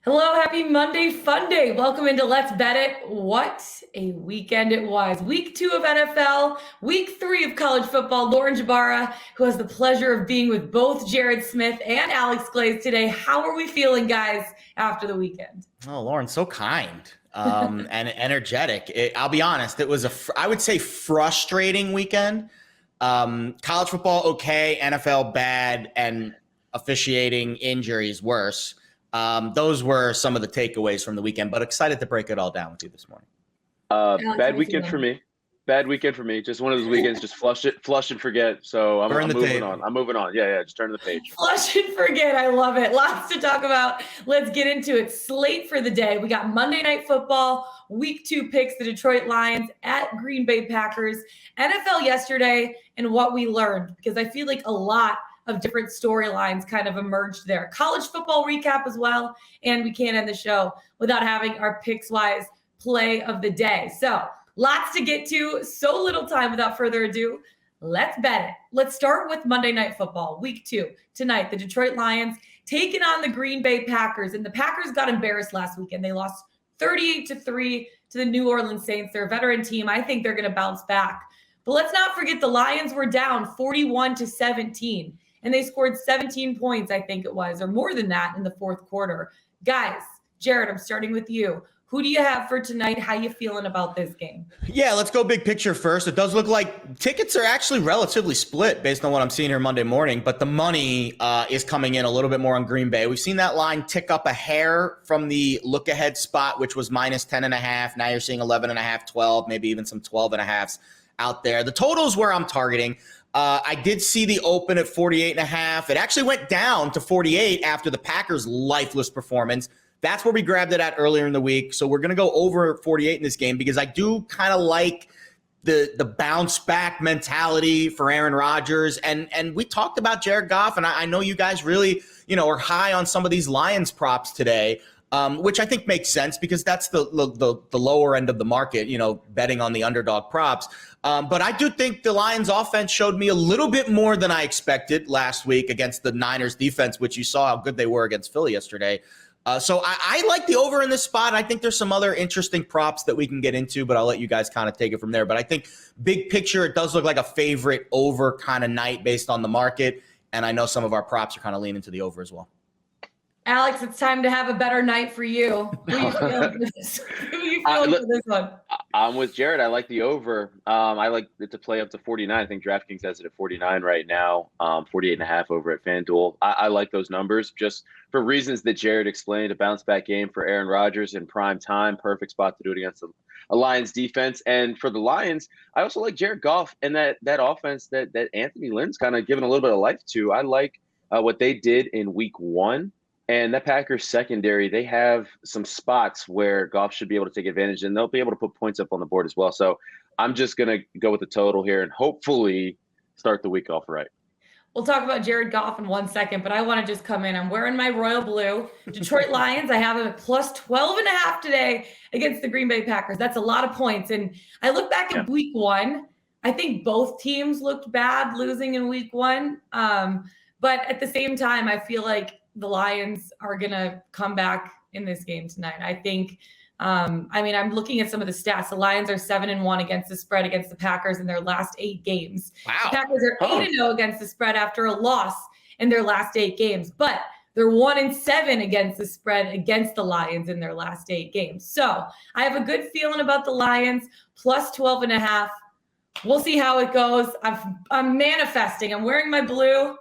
Hello, happy Monday fun day. Welcome into Let's Bet It. What a weekend it was. Week 2 of NFL, week 3 of college football. Lauren Jbara, who has the pleasure of being with both Jared Smith and Alex Glaze today. How are we feeling, guys, after the weekend? Oh, Lauren, so kind and energetic. I'll be honest, it was I would say frustrating weekend. College football, okay, NFL bad, and officiating injuries worse. Those were some of the takeaways from the weekend, but excited to break it all down with you this morning. Bad weekend for me. Bad weekend for me. Just one of those weekends, just flush and forget. So I'm moving on. I'm moving on. Yeah, just turn the page. Flush and forget. I love it. Lots to talk about. Let's get into it. Slate for the day. We got Monday Night Football, week 2 picks, the Detroit Lions at Green Bay Packers, NFL yesterday, and what we learned, because I feel like a lot of different storylines kind of emerged there. College football recap as well, and we can't end the show without having our Pickswise play of the day. So lots to get to, so little time. Without further ado, let's bet it. Let's start with Monday Night Football, week 2. Tonight, the Detroit Lions taking on the Green Bay Packers, and the Packers got embarrassed last weekend. They lost 38-3 to the New Orleans Saints. They're a veteran team. I think they're going to bounce back. But let's not forget the Lions were down 41-17. And they scored 17 points, I think it was, or more than that in the fourth quarter. Guys, Jared, I'm starting with you. Who do you have for tonight? How you feeling about this game? Yeah, let's go big picture first. It does look like tickets are actually relatively split based on what I'm seeing here Monday morning, but the money is coming in a little bit more on Green Bay. We've seen that line tick up a hair from the look-ahead spot, which was minus 10.5. Now you're seeing 11.5, 12, maybe even some 12.5s out there. The totals where I'm targeting. I did see the open at 48.5. It actually went down to 48 after the Packers' lifeless performance. That's where we grabbed it at earlier in the week. So we're going to go over 48 in this game because I do kind of like the bounce back mentality for Aaron Rodgers. And we talked about Jared Goff, and I know you guys really, are high on some of these Lions props today. Which I think makes sense because that's the lower end of the market, betting on the underdog props. But I do think the Lions offense showed me a little bit more than I expected last week against the Niners defense, which you saw how good they were against Philly yesterday. So I like the over in this spot. I think there's some other interesting props that we can get into, but I'll let you guys kind of take it from there. But I think big picture, it does look like a favorite over kind of night based on the market. And I know some of our props are kind of leaning to the over as well. Alex, it's time to have a better night for you. Who you feeling for this one? I'm with Jared. I like the over. I like it to play up to 49. I think DraftKings has it at 49 right now, 48.5 over at FanDuel. I like those numbers just for reasons that Jared explained. A bounce back game for Aaron Rodgers in prime time. Perfect spot to do it against a Lions defense. And for the Lions, I also like Jared Goff and that offense that Anthony Lynn's kind of given a little bit of life to. I like what they did in week 1. And that Packers secondary, they have some spots where Goff should be able to take advantage, and they'll be able to put points up on the board as well. So I'm just going to go with the total here and hopefully start the week off right. We'll talk about Jared Goff in 1 second, but I want to just come in. I'm wearing my royal blue. Detroit Lions, I have them at plus 12.5 today against the Green Bay Packers. That's a lot of points. And I look back at week 1. I think both teams looked bad losing in week 1. But at the same time, I feel like the Lions are going to come back in this game tonight. I think, I'm looking at some of the stats. The Lions are 7-1 against the spread against the Packers in their last 8 games. Wow. The Packers are 8-0 against the spread after a loss in their last 8 games, but they're 1-7 against the spread against the Lions in their last 8 games. So I have a good feeling about the Lions plus 12.5. We'll see how it goes. I'm manifesting. I'm wearing my blue.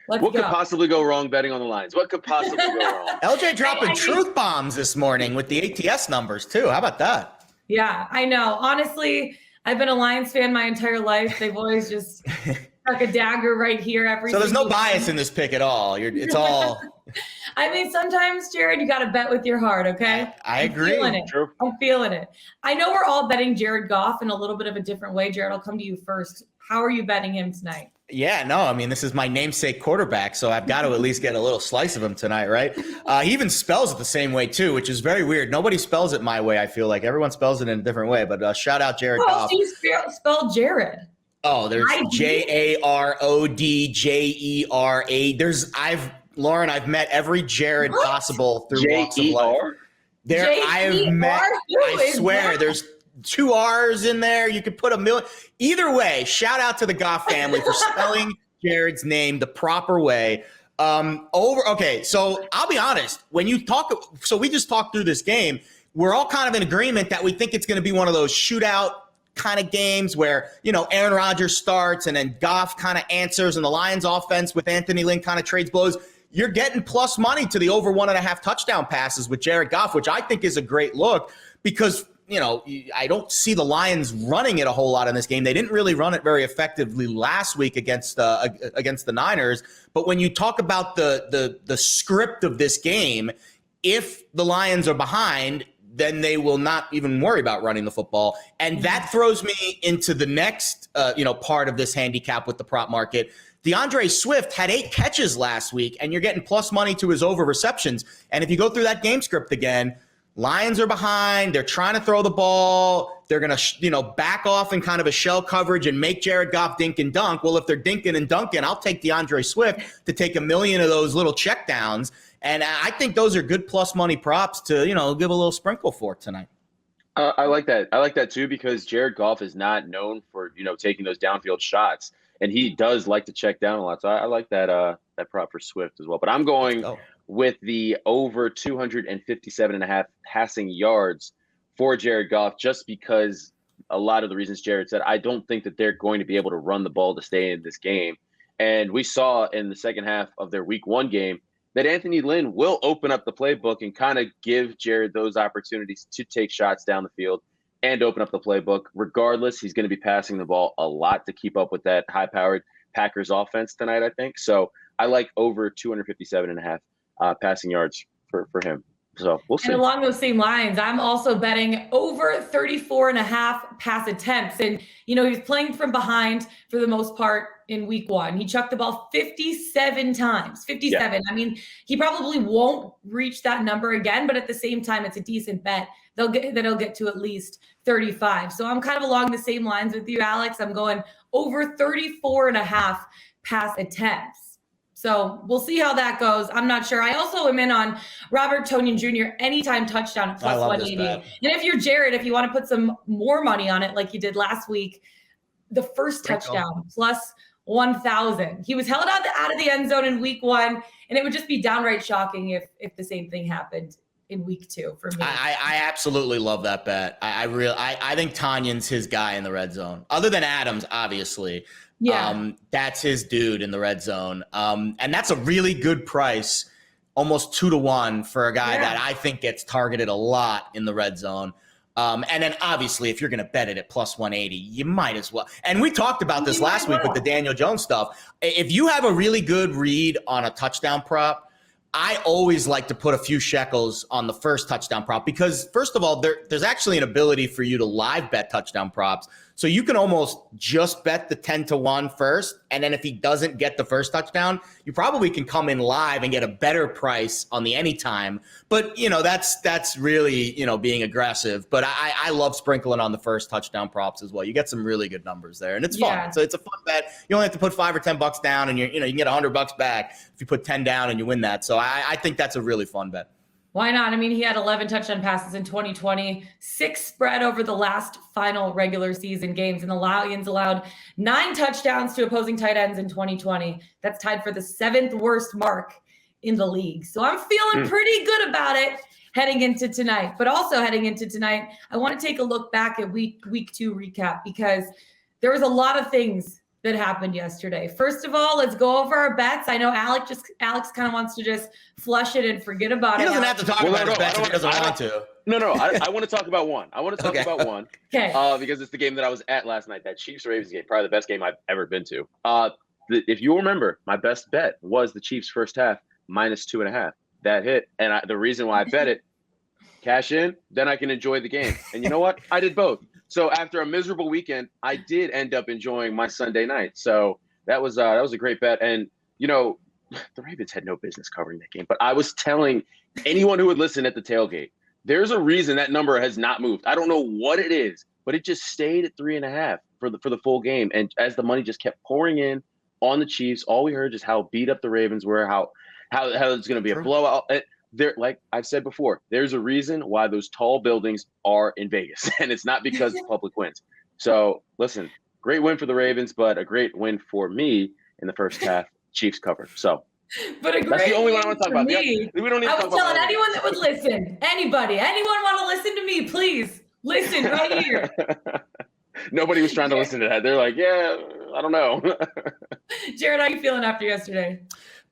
What could possibly go wrong betting on the Lions? What could possibly go wrong? LJ dropping truth bombs this morning with the ATS numbers, too. How about that? Yeah, I know. Honestly, I've been a Lions fan my entire life. They've always just stuck a dagger right here. So there's no bias in this pick at all. It's all. Sometimes, Jared, you got to bet with your heart, okay? I agree. I'm feeling it. I know we're all betting Jared Goff in a little bit of a different way. Jared, I'll come to you first. How are you betting him tonight? Yeah, no, this is my namesake quarterback, so I've got to at least get a little slice of him tonight, right? He even spells it the same way, too, which is very weird. Nobody spells it my way, I feel like. Everyone spells it in a different way, but shout out Jared Goff. How do you spell Jared? Oh, there's Jarodjera. Lauren, I've met every Jared possible through walks of life. There, I have met. I swear, there's 2 R's in there. You could put a million. Either way, shout out to the Goff family for spelling Jared's name the proper way. Okay, so I'll be honest. When you talk, so we just talked through this game. We're all kind of in agreement that we think it's going to be one of those shootout kind of games where, Aaron Rodgers starts and then Goff kind of answers and the Lions offense with Anthony Lynn kind of trades blows. You're getting plus money to the over 1.5 touchdown passes with Jared Goff, which I think is a great look because, I don't see the Lions running it a whole lot in this game. They didn't really run it very effectively last week against the Niners. But when you talk about the script of this game, if the Lions are behind, then they will not even worry about running the football. And that throws me into the next, part of this handicap with the prop market. DeAndre Swift had 8 catches last week, and you're getting plus money to his over receptions. And if you go through that game script again, Lions are behind. They're trying to throw the ball. They're going to, back off in kind of a shell coverage and make Jared Goff dink and dunk. Well, if they're dinking and dunking, I'll take DeAndre Swift to take 1 million of those little check downs. And I think those are good plus money props to, give a little sprinkle for tonight. I like that. I like that too, because Jared Goff is not known for, taking those downfield shots, and he does like to check down a lot. So I like that prop for Swift as well. But I'm going with the over 257.5 passing yards for Jared Goff, just because a lot of the reasons Jared said, I don't think that they're going to be able to run the ball to stay in this game. And we saw in the second half of their week 1 game that Anthony Lynn will open up the playbook and kind of give Jared those opportunities to take shots down the field and open up the playbook. Regardless, he's going to be passing the ball a lot to keep up with that high-powered Packers offense tonight, I think. So I like over 257.5 passing yards for him. So we'll see. And along those same lines, I'm also betting over 34.5 pass attempts. And, he was playing from behind for the most part in week 1. He chucked the ball 57 times, 57. Yeah. I mean, he probably won't reach that number again, but at the same time, it's a decent bet. He'll get to at least 35. So I'm kind of along the same lines with you, Alex. I'm going over 34.5 pass attempts. So we'll see how that goes. I'm not sure. I also am in on Robert Tonyan Jr. anytime touchdown at plus 180. And if you're Jared, if you want to put some more money on it like you did last week, the first touchdown plus 1,000. He was held out of the end zone in week 1, and it would just be downright shocking if the same thing happened in week 2 for me. I absolutely love that bet. I think Tonyan's his guy in the red zone. Other than Adams, obviously. Yeah. That's his dude in the red zone. And that's a really good price, almost 2-to-1 for a guy that I think gets targeted a lot in the red zone. And then obviously if you're going to bet it at plus 180, you might as well. And we talked about this last week with the Daniel Jones stuff. If you have a really good read on a touchdown prop, I always like to put a few shekels on the first touchdown prop because, first of all, there's actually an ability for you to live bet touchdown props. So you can almost just bet the 10-to-1 first, and then if he doesn't get the first touchdown, you probably can come in live and get a better price on the anytime. But, that's really, being aggressive. But I love sprinkling on the first touchdown props as well. You get some really good numbers there, and it's fun. So it's a fun bet. You only have to put $5 or $10 down, and you can get $100 back if you put 10 down and you win that. So I think that's a really fun bet. Why not? I mean, he had 11 touchdown passes in 2020, 6 spread over the last final regular season games, and the Lions allowed 9 touchdowns to opposing tight ends in 2020. That's tied for the 7th worst mark in the league. So I'm feeling pretty good about it heading into tonight. But also heading into tonight, I want to take a look back at week 2 recap because there was a lot of things that happened yesterday. First of all, let's go over our bets. I know Alex kind of wants to just flush it and forget about it. He doesn't have to talk about his bets if he doesn't want to. No, I want to talk about one. I want to talk about one. Okay. Because it's the game that I was at last night, that Chiefs-Ravens game, probably the best game I've ever been to. If you remember, my best bet was the Chiefs first half minus 2.5. That hit. And the reason why I bet it, cash in, then I can enjoy the game. And you know what? I did both. So after a miserable weekend, I did end up enjoying my Sunday night. So that was a great bet. And, the Ravens had no business covering that game. But I was telling anyone who would listen at the tailgate, there's a reason that number has not moved. I don't know what it is, but it just stayed at 3.5 for the full game. And as the money just kept pouring in on the Chiefs, all we heard is how beat up the Ravens were, how how it's going to be a blowout. There, like I've said before, there's a reason why those tall buildings are in Vegas, and it's not because the public wins. So listen, great win for the Ravens, but a great win for me in the first half. Chiefs covered. So. But that's the only one I want to talk about. Me, we don't need to I talk was about telling anyone that would listen, anyone want to listen to me, please listen right here. Nobody was trying to listen to that. They're like, yeah, I don't know. Jared, how you feeling after yesterday?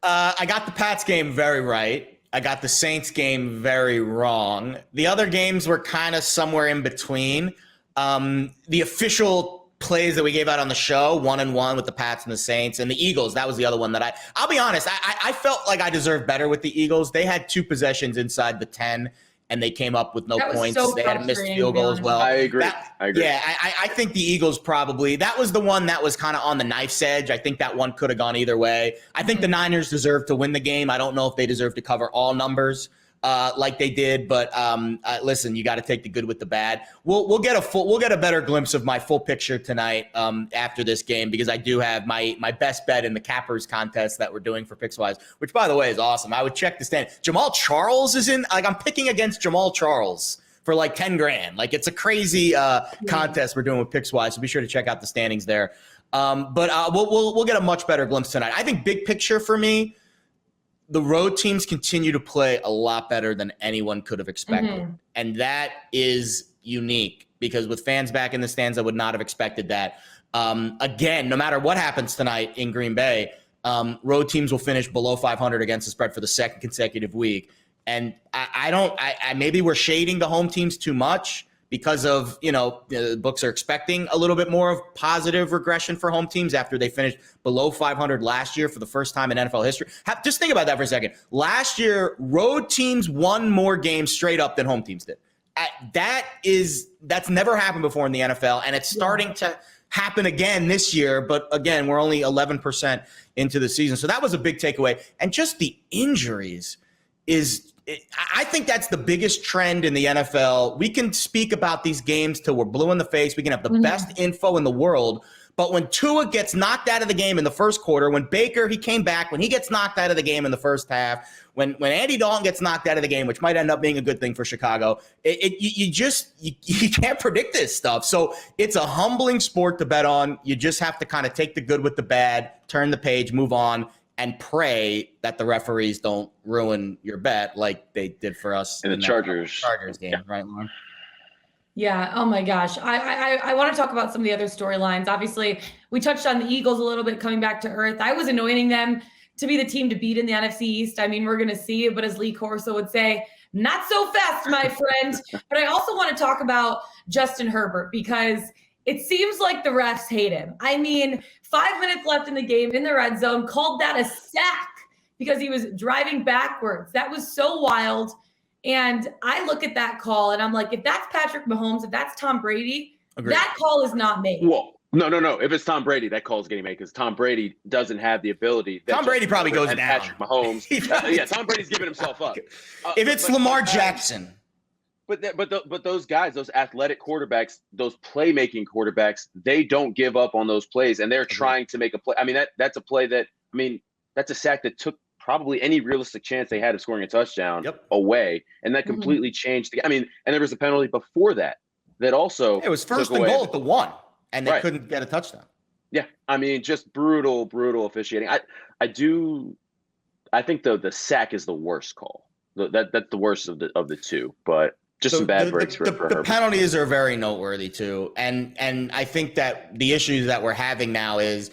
I got the Pats game very right. I got the Saints game very wrong. The other games were kind of somewhere in between. The official plays that we gave out on the show, 1-1 with the Pats and the Saints, and the Eagles, that was the other one that I'll be honest, I felt like I deserved better with the Eagles. They had 2 possessions inside the 10, and they came up with no points. So they had a missed field goal as well. I agree. Yeah, I think the Eagles probably, that was the one that was kind of on the knife's edge. I think that one could have gone either way. I think the Niners deserve to win the game. I don't know if they deserve to cover all numbers like they did, but listen, you got to take the good with the bad. We'll get a better glimpse of my full picture tonight after this game, because I do have my best bet in the Cappers contest that we're doing for Pickswise, which by the way is awesome. I would check the stand. Jamal Charles is in. Like, I'm picking against Jamal Charles for like 10 grand. Like, it's a crazy contest we're doing with Pickswise. So be sure to check out the standings there. But we'll get a much better glimpse tonight. I think big picture for me, the road teams continue to play a lot better than anyone could have expected. Mm-hmm. And that is unique, because with fans back in the stands, I would not have expected that. Again, no matter what happens tonight in Green Bay, road teams will finish below 500 against the spread for the second consecutive week. And I maybe we're shading the home teams too much, because of, the books are expecting a little bit more of positive regression for home teams after they finished below 500 last year for the first time in NFL history. Just think about that for a second. Last year, road teams won more games straight up than home teams did. That's never happened before in the NFL, and it's starting to happen again this year. But again, we're only 11% into the season. So that was a big takeaway. And just the injuries I think that's the biggest trend in the NFL. We can speak about these games till we're blue in the face. We can have the best info in the world. But when Tua gets knocked out of the game in the first quarter, when Baker, he came back, when he gets knocked out of the game in the first half, when Andy Dalton gets knocked out of the game, which might end up being a good thing for Chicago, you can't predict this stuff. So it's a humbling sport to bet on. You just have to kind of take the good with the bad, turn the page, move on, and pray that the referees don't ruin your bet like they did for us in the Chargers game, right, Lauren? Yeah. Oh my gosh. I want to talk about some of the other storylines. Obviously, we touched on the Eagles a little bit coming back to earth. I was anointing them to be the team to beat in the NFC East. I mean, we're going to see, but as Lee Corso would say, not so fast, my friend. But I also want to talk about Justin Herbert, because it seems like the refs hate him. I mean, 5 minutes left in the game in the red zone, called that a sack because he was driving backwards. That was so wild. And I look at that call and I'm like, if that's Patrick Mahomes, if that's Tom Brady, that call is not made. Well, no. If it's Tom Brady, that call is getting made, because Tom Brady doesn't have the ability. Tom Brady probably goes down. Patrick Mahomes. Yeah, Tom Brady's giving himself up. If it's Lamar Jackson. But those guys, those athletic quarterbacks, those playmaking quarterbacks, they don't give up on those plays, and they're trying to make a play. I mean, that's a play that's a sack that took probably any realistic chance they had of scoring a touchdown away, and that completely changed. And there was a penalty before that also. It was first and goal at the 1, and they couldn't get a touchdown. Yeah, I mean, just brutal officiating. I think the sack is the worst call. That's the worst of the two, but. Just some bad breaks for the penalties are very noteworthy too, and I think that the issue that we're having now is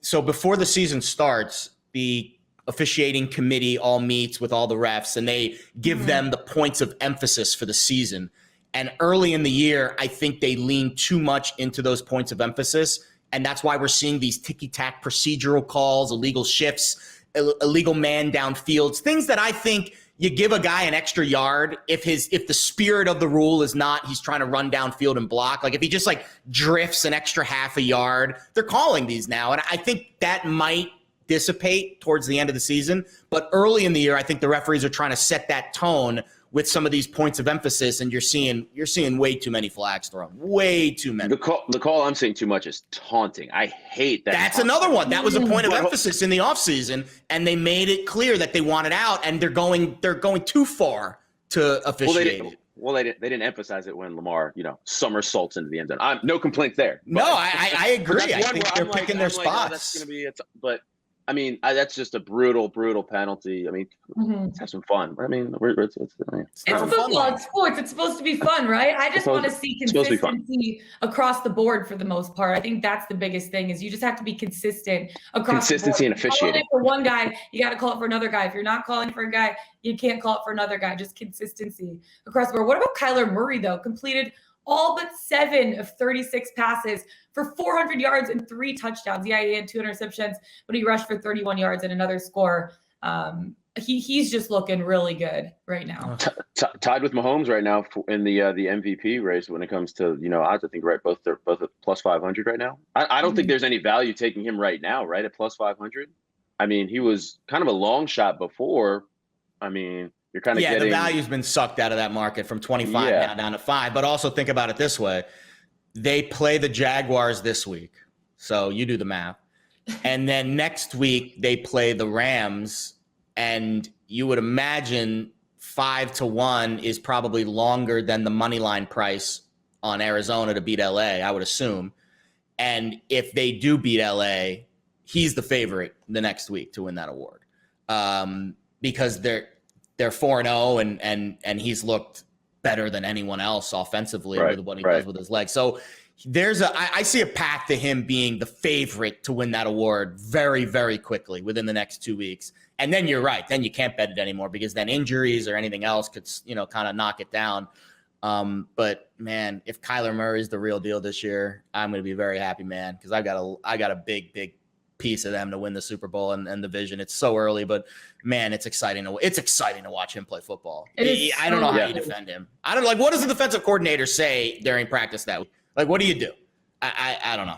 so before the season starts, the officiating committee all meets with all the refs, and they give them the points of emphasis for the season. And early in the year, I think they lean too much into those points of emphasis, and that's why we're seeing these ticky-tack procedural calls, illegal shifts, illegal man downfields, things that I think. You give a guy an extra yard if the spirit of the rule is not he's trying to run downfield and block. Like if he just drifts an extra half a yard, they're calling these now. And I think that might dissipate towards the end of the season. But early in the year, I think the referees are trying to set that tone with some of these points of emphasis, and you're seeing way too many flags thrown, way too many. The call I'm saying too much is taunting. I hate that. That's another one. That was a point of emphasis in the offseason, and they made it clear that they want it out, and they're going too far to officiate. Well, they didn't emphasize it when Lamar, somersaults into the end zone. No complaints there. No, I agree. I think they're picking their spots. That's going to be it. But I mean, that's just a brutal penalty. I mean, let's have some fun. I mean, it's football. It's sports. It's supposed to be fun, right? I just want to see consistency across the board for the most part. I think that's the biggest thing is you just have to be consistent across consistency the board. and officiating. For one guy, you got to call it for another guy. If you're not calling for a guy, you can't call it for another guy. Just consistency across the board. What about Kyler Murray, though? Completed all but 7 of 36 passes for 400 yards and 3 touchdowns. Yeah, he had 2 interceptions, but he rushed for 31 yards and another score. He's just looking really good right now. Tied with Mahomes right now in the MVP race when it comes to odds. I think both at plus 500 right now. I don't think there's any value taking him right now, right at plus 500. I mean, he was kind of a long shot before. I mean, you're kind of getting the value's been sucked out of that market from 25 now down to 5. But also think about it this way: they play the Jaguars this week, so you do the math, and then next week they play the Rams. And you would imagine 5-1 is probably longer than the money line price on Arizona to beat LA, I would assume. And if they do beat LA, he's the favorite the next week to win that award. Because they're 4-0 and he's looked better than anyone else offensively with what he does with his legs. So I see a path to him being the favorite to win that award very, very quickly within the next 2 weeks. And then you're right. Then you can't bet it anymore because then injuries or anything else could, kind of knock it down. But man, if Kyler Murray is the real deal this year, I'm going to be very happy, man, because I got a big piece of them to win the Super Bowl and the vision. It's so early, but man, it's exciting to watch him play football. I don't know how you defend him. I don't what does the defensive coordinator say during practice that week? What do you do? I don't know.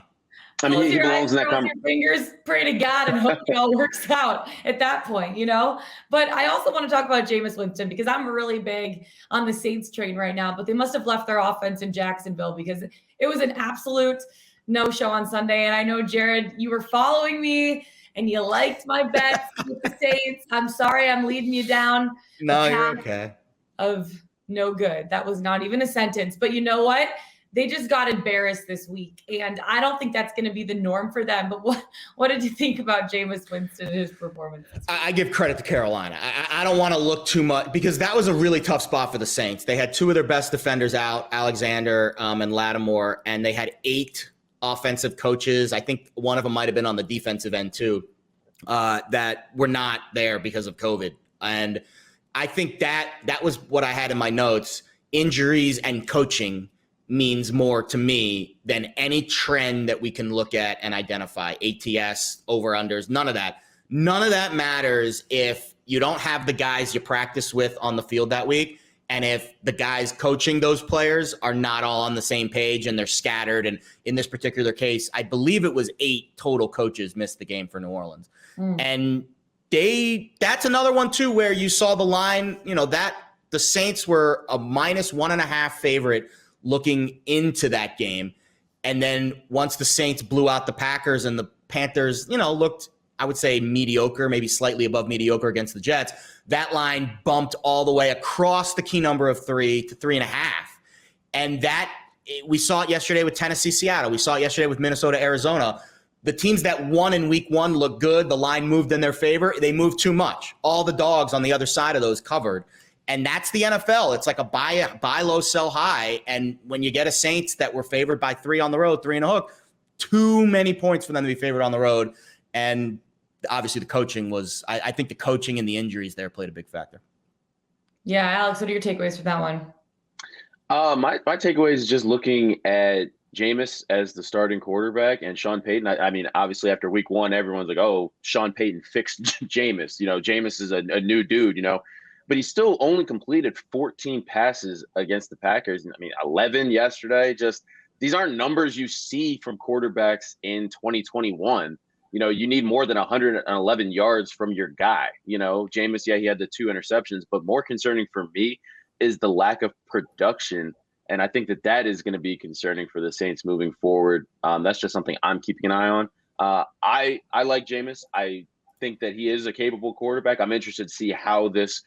I mean, he belongs in that conversation. Fingers, pray to God, and hope it all works out at that point, But I also want to talk about Jameis Winston because I'm really big on the Saints train right now. But they must have left their offense in Jacksonville because it was an absolute no-show on Sunday. And I know, Jared, you were following me and you liked my bets with the Saints. I'm sorry I'm leading you down. No, you're okay. Of no good. That was not even a sentence. But you know what? They just got embarrassed this week, and I don't think that's going to be the norm for them. But what did you think about Jameis Winston and his performance? I give credit to Carolina. I don't want to look too much because that was a really tough spot for the Saints. They had 2 of their best defenders out, Alexander and Lattimore, and they had 8 offensive coaches. I think one of them might have been on the defensive end too, that were not there because of COVID. And I think that was what I had in my notes. Injuries and coaching means more to me than any trend that we can look at and identify. ATS, over-unders, none of that. None of that matters if you don't have the guys you practice with on the field that week, and if the guys coaching those players are not all on the same page and they're scattered. And in this particular case, I believe it was 8 total coaches missed the game for New Orleans. And that's another one too where you saw the line, that the Saints were a -1.5 favorite looking into that game. And then once the Saints blew out the Packers and the Panthers, looked, I would say, mediocre, maybe slightly above mediocre against the Jets, that line bumped all the way across the key number of 3 to 3.5. And we saw it yesterday with Tennessee, Seattle. We saw it yesterday with Minnesota, Arizona. The teams that won in week 1 looked good. The line moved in their favor. They moved too much. All the dogs on the other side of those covered. And that's the NFL. It's like a buy low, sell high. And when you get a Saints that were favored by 3 on the road, 3 and a hook, too many points for them to be favored on the road. And obviously the coaching was, I think the coaching and the injuries there played a big factor. Yeah, Alex, what are your takeaways for that one? My takeaway is just looking at Jameis as the starting quarterback and Sean Payton. I mean, obviously after week 1, everyone's like, oh, Sean Payton fixed Jameis. Jameis is a new dude, but he still only completed 14 passes against the Packers. I mean, 11 yesterday. Just these aren't numbers you see from quarterbacks in 2021. You need more than 111 yards from your guy. Jameis, he had the 2 interceptions, but more concerning for me, is the lack of production. And I think that is going to be concerning for the Saints moving forward. That's just something I'm keeping an eye on. I like Jameis. I think that he is a capable quarterback. I'm interested to see how this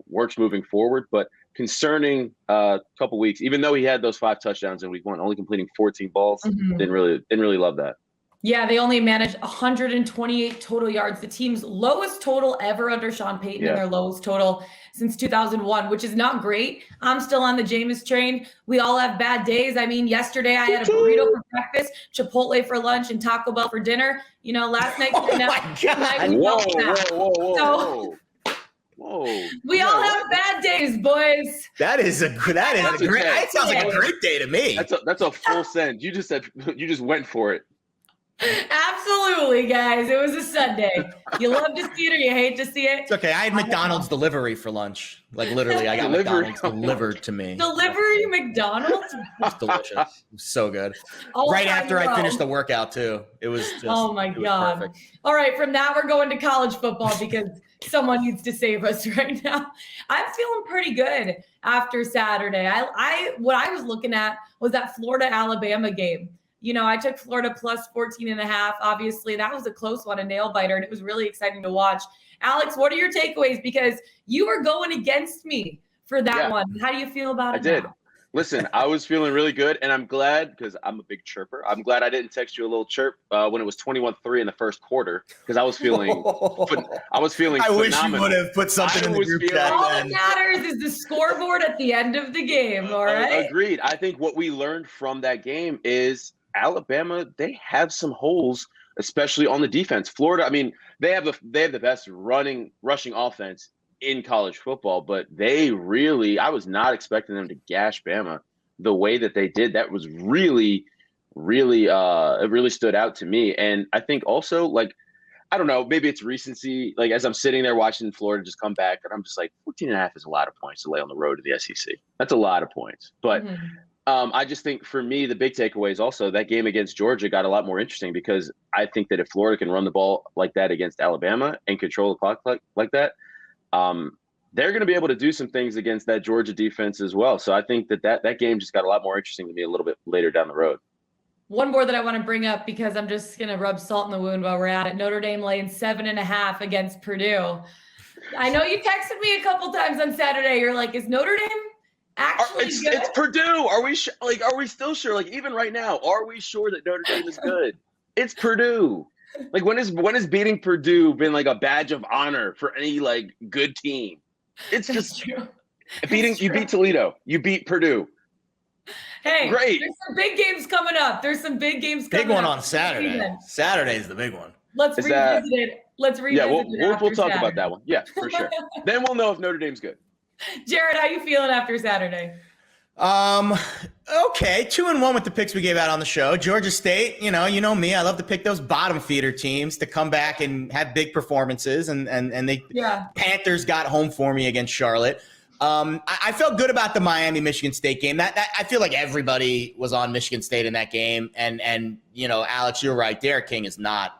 works moving forward. But concerning couple weeks, even though he had those 5 touchdowns in week 1, only completing 14 balls, didn't really love that. Yeah, they only managed 128 total yards, the team's lowest total ever under Sean Payton, and their lowest total since 2001, which is not great. I'm still on the Jameis train. We all have bad days. I mean, yesterday I had a burrito for breakfast, Chipotle for lunch, and Taco Bell for dinner. You know, last night. Oh my God. Whoa. We all have bad days, boys. That sounds like a great day to me. That's a full send. You just went for it. Absolutely, guys. It was a Sunday. You love to see it or you hate to see it. It's okay. I had McDonald's delivery for lunch. Like literally, I got McDonald's delivered to me. Delivery McDonald's? It was delicious. It was so good. Right after I finished the workout too. It was just, oh my God. Perfect. All right, from that we're going to college football because someone needs to save us right now. I'm feeling pretty good after Saturday. What I was looking at was that Florida-Alabama game. You know, I took Florida plus 14.5. Obviously, that was a close one, a nail biter, and it was really exciting to watch. Alex, what are your takeaways? Because you were going against me for that one. How do you feel about it? I did. Listen, I was feeling really good, and I'm glad because I'm a big chirper. I'm glad I didn't text you a little chirp when it was 21-3 in the first quarter because I was feeling I wish you would have put something in the group chat. All that matters is the scoreboard at the end of the game, all right? Agreed. I think what we learned from that game is Alabama, they have some holes, especially on the defense. Florida, I mean, they have the best rushing offense in college football, but I was not expecting them to gash Bama the way that they did. That was really it really stood out to me. And I think also, like, I don't know, maybe it's recency. Like, as I'm sitting there watching Florida just come back, and I'm just like, 14.5 is a lot of points to lay on the road to the SEC. That's a lot of points. But I just think for me, the big takeaway is also that game against Georgia got a lot more interesting because I think that if Florida can run the ball like that against Alabama and control the clock like that, they're going to be able to do some things against that Georgia defense as well. So I think that game just got a lot more interesting to me a little bit later down the road. One more that I want to bring up because I'm just going to rub salt in the wound while we're at it. Notre Dame laying 7.5 against Purdue. I know you texted me a couple times on Saturday. You're like, is Notre Dame actually good? It's Purdue. Are we still sure? Like, even right now, are we sure that Notre Dame is good? It's Purdue. Like, when is beating Purdue been like a badge of honor for any like good team? It's just true. You beat Toledo. You beat Purdue. Hey, great. There's some big games coming up. Big one on Saturday. Saturday's the big one. Let's revisit it. Yeah, we'll talk about that one. Yeah, for sure. Then we'll know if Notre Dame's good. Jared, how you feeling after Saturday? Okay, 2-1 with the picks we gave out on the show. Georgia State, you know me, I love to pick those bottom feeder teams to come back and have big performances, and Panthers got home for me against Charlotte. I felt good about the Miami-Michigan State game. That I feel like everybody was on Michigan State in that game, and you know, Alex, you're right. Derek King he's not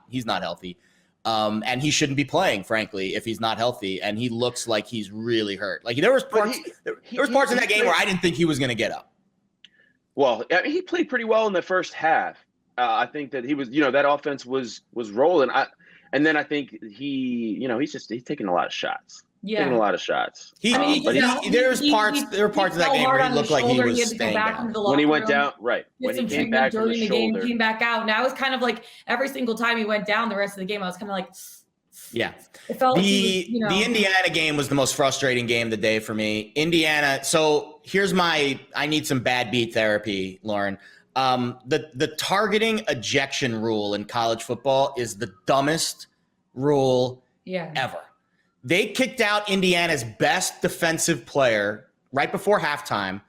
healthy. And he shouldn't be playing, frankly, if he's not healthy. And he looks like he's really hurt. Like there was parts in that game where I didn't think he was going to get up. Well, I mean, he played pretty well in the first half. I think that he was, that offense was rolling. And then I think he's taking a lot of shots. Yeah. Taking a lot of shots. There were parts of that game where he looked like he was staying down. When he went down, right. When he came back from the shoulder. Came back out. And I was kind of like, every single time he went down the rest of the game, I was kind of like, yeah. It felt the Indiana game was the most frustrating game of the day for me. Indiana. So here's I need some bad beat therapy, Lauren. The targeting ejection rule in college football is the dumbest rule ever. They kicked out Indiana's best defensive player right before halftime,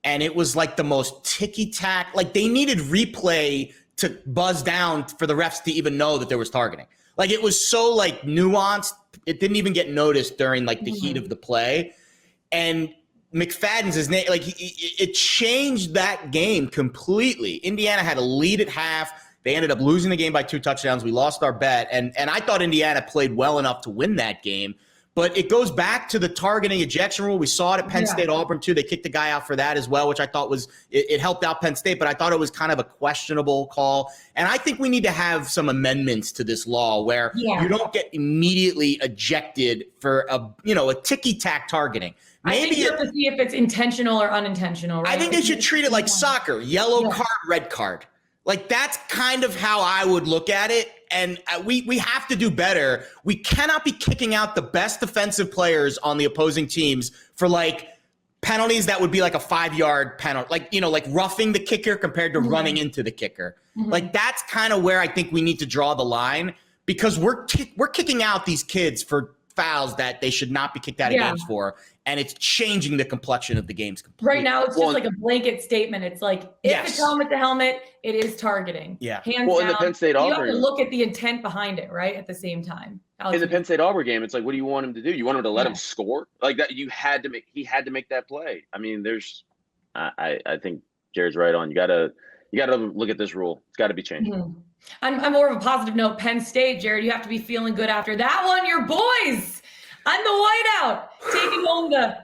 and it was like the most ticky-tack. Like, they needed replay to buzz down for the refs to even know that there was targeting. Like, it was so, like, nuanced. It didn't even get noticed during, like, the heat of the play. And McFadden's his name. Like, it changed that game completely. Indiana had a lead at half. They ended up losing the game by 2 touchdowns. We lost our bet. And I thought Indiana played well enough to win that game. But it goes back to the targeting ejection rule. We saw it at Penn State, Auburn too. They kicked the guy out for that as well, which I thought was it helped out Penn State, but I thought it was kind of a questionable call. And I think we need to have some amendments to this law where you don't get immediately ejected for a ticky-tack targeting. Maybe I think you have to see if it's intentional or unintentional, right? I think they should treat it like soccer, yellow card, red card. Like, that's kind of how I would look at it. And we have to do better. We cannot be kicking out the best defensive players on the opposing teams for like penalties that would be like a 5-yard penalty, like roughing the kicker compared to running into the kicker. Like, that's kind of where I think we need to draw the line, because we're kicking out these kids for fouls that they should not be kicked out of games for. And it's changing the complexion of the games completely. Right now, it's just like a blanket statement. It's like, if it's helmet to helmet, it is targeting. Yeah. Hands down. In the Penn State Auburn, you have to look at the intent behind it, right? At the same time. In the Penn State Auburn game, it's like, what do you want him to do? You want him to let him score? Like that, he had to make that play. I mean, I think Jared's right on. You gotta look at this rule. It's got to be changed. I'm more of a positive note. Penn State, Jared, you have to be feeling good after that one. Your boys on the whiteout taking home the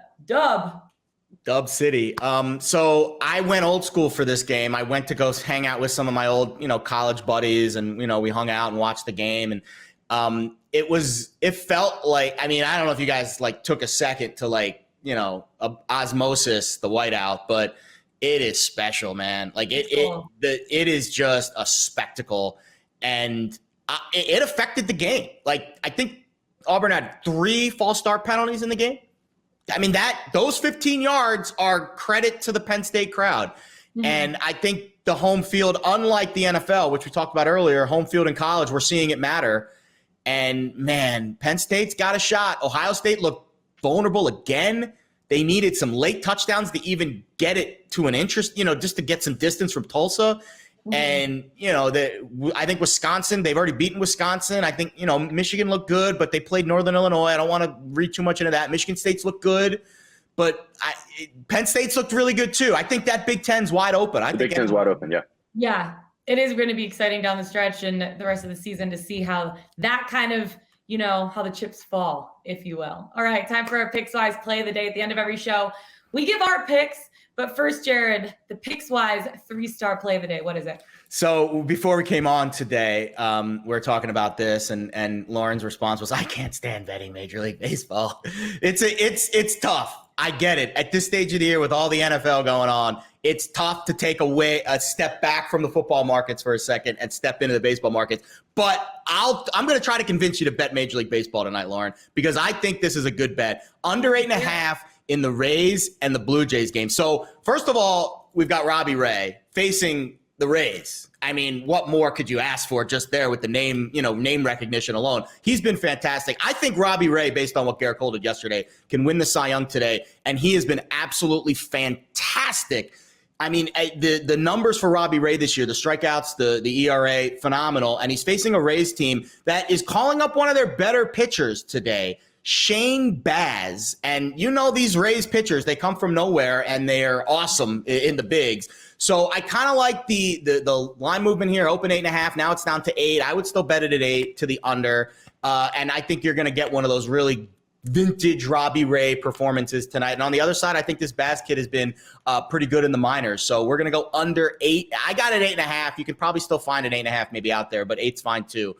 Dub City. So I went old school for this game. I went to go hang out with some of my old, college buddies, and we hung out and watched the game. And it felt like, I mean, I don't know if you guys like took a second to osmosis the whiteout, but it is special, man. Like it is just a spectacle, and it affected the game. Like, I think Auburn had 3 false start penalties in the game. I mean, those 15 yards are credit to the Penn State crowd. And I think the home field, unlike the NFL, which we talked about earlier, home field in college, we're seeing it matter. And man, Penn State's got a shot. Ohio State looked vulnerable again. They needed some late touchdowns to even get it to an interest, just to get some distance from Tulsa. And, I think Wisconsin, they've already beaten Wisconsin. I think, Michigan looked good, but they played Northern Illinois. I don't want to read too much into that. Michigan State's looked good, but Penn State's looked really good too. I think that Big Ten's wide open. The Big Ten's wide open, yeah. Yeah, it is going to be exciting down the stretch and the rest of the season to see how that kind of, how the chips fall, if you will. All right, time for our Pickswise play of the day. At the end of every show, we give our picks. But first, Jared, the Pickswise 3-star play of the day. What is it? So before we came on today, we were talking about this, and Lauren's response was, "I can't stand betting Major League Baseball. It's tough. I get it. At this stage of the year, with all the NFL going on, it's tough to take a step back from the football markets for a second and step into the baseball markets. But I'm going to try to convince you to bet Major League Baseball tonight, Lauren, because I think this is a good bet. Under 8.5 in the Rays and the Blue Jays game. So first of all, we've got Robbie Ray facing the Rays. I mean, what more could you ask for just there with the name recognition alone? He's been fantastic. I think Robbie Ray, based on what Garrett Cole did yesterday, can win the Cy Young today, and he has been absolutely fantastic. I mean, the numbers for Robbie Ray this year, the strikeouts, the ERA, phenomenal, and he's facing a Rays team that is calling up one of their better pitchers today, Shane Baz. And these Rays pitchers, they come from nowhere and they're awesome in the bigs. So I kind of like the line movement here, open 8.5. Now it's down to 8. I would still bet it at 8 to the under. And I think you're going to get one of those really vintage Robbie Ray performances tonight. And on the other side, I think this Baz kid has been pretty good in the minors. So we're going to go under 8. I got it 8.5. You can probably still find an 8.5 maybe out there, but 8's fine too.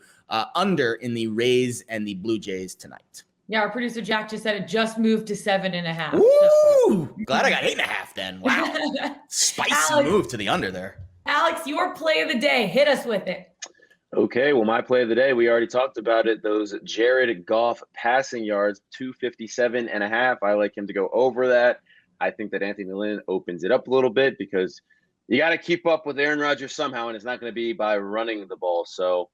Under in the Rays and the Blue Jays tonight. Yeah, our producer Jack just said it just moved to 7.5. Ooh, glad I got 8.5 then. Wow. Spicy Alex, move to the under there. Alex, your play of the day. Hit us with it. Okay, well, my play of the day, we already talked about it. Those Jared Goff passing yards, 257.5. I like him to go over that. I think that Anthony Lynn opens it up a little bit because you got to keep up with Aaron Rodgers somehow, and it's not going to be by running the ball. So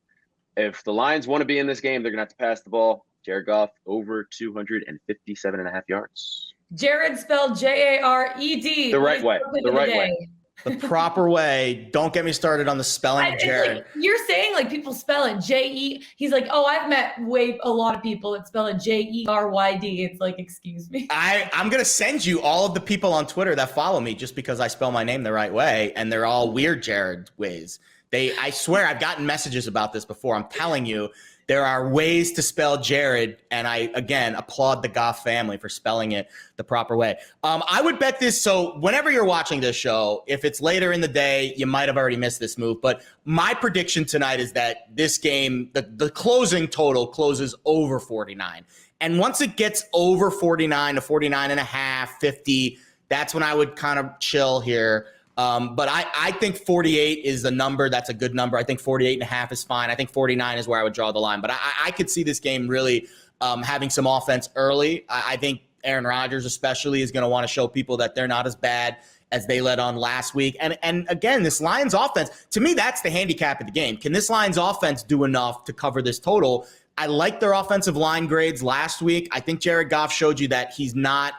if the Lions want to be in this game, they're going to have to pass the ball. Jared Goff over 257.5 yards. Jared spelled Jared. The right way. The right way. The proper way. Don't get me started on the spelling of Jared. Like, you're saying like people spell it J-E. He's like, oh, I've met a lot of people that spell it Jeryd. It's like, excuse me. I'm going to send you all of the people on Twitter that follow me just because I spell my name the right way, and they're all weird Jared ways. I swear I've gotten messages about this before. I'm telling you. There are ways to spell Jared, and I, again, applaud the Goff family for spelling it the proper way. I would bet this, so whenever you're watching this show, if it's later in the day, you might have already missed this move, but my prediction tonight is that this game, the closing total closes over 49. And once it gets over 49 to 49 and a half, 50, that's when I would kind of chill here. But I think 48 is the number. That's a good number. I think 48 and a half is fine. I think 49 is where I would draw the line. But I could see this game really having some offense early. I think Aaron Rodgers especially is going to want to show people that they're not as bad as they let on last week. And again, this Lions offense, to me, that's the handicap of the game. Can this Lions offense do enough to cover this total? I like their offensive line grades last week. I think Jared Goff showed you that he's not,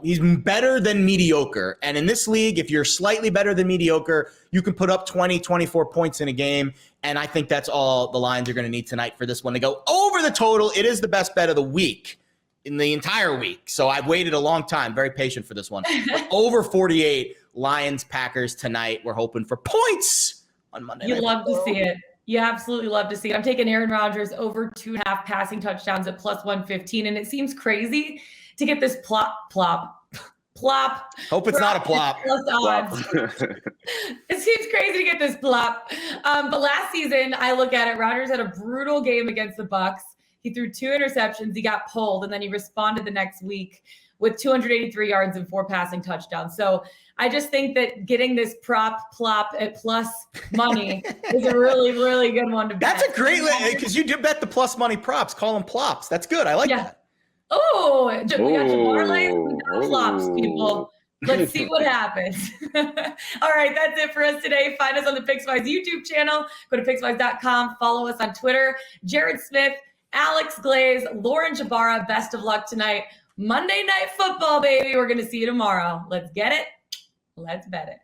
he's better than mediocre. And in this league, if you're slightly better than mediocre, you can put up 20, 24 points in a game. And I think that's all the Lions are going to need tonight for this one to go over the total. It is the best bet of the week, in the entire week. So I've waited a long time, very patient for this one. But over 48, Lions, Packers tonight. We're hoping for points on Monday night. You love to see it. You absolutely love to see it. I'm taking Aaron Rodgers over 2.5 passing touchdowns at plus 115. And it seems crazy to get this plop. Hope it's not a plop. It seems crazy to get this plop. But last season, I look at it, Rodgers had a brutal game against the Bucs. He threw 2 interceptions. He got pulled, and then he responded the next week with 283 yards and 4 passing touchdowns. So I just think that getting this plop at plus money is a really, really good one to bet. That's a great, because you do bet the plus money props. Call them plops. That's good. I like that. Oh, we got Jabbar lanes. We got flops, people. Let's see what happens. All right, that's it for us today. Find us on the Pickswise YouTube channel. Go to pickswise.com. Follow us on Twitter. Jared Smith, Alex Glaze, Lauren Jbara. Best of luck tonight. Monday Night Football, baby. We're going to see you tomorrow. Let's get it. Let's bet it.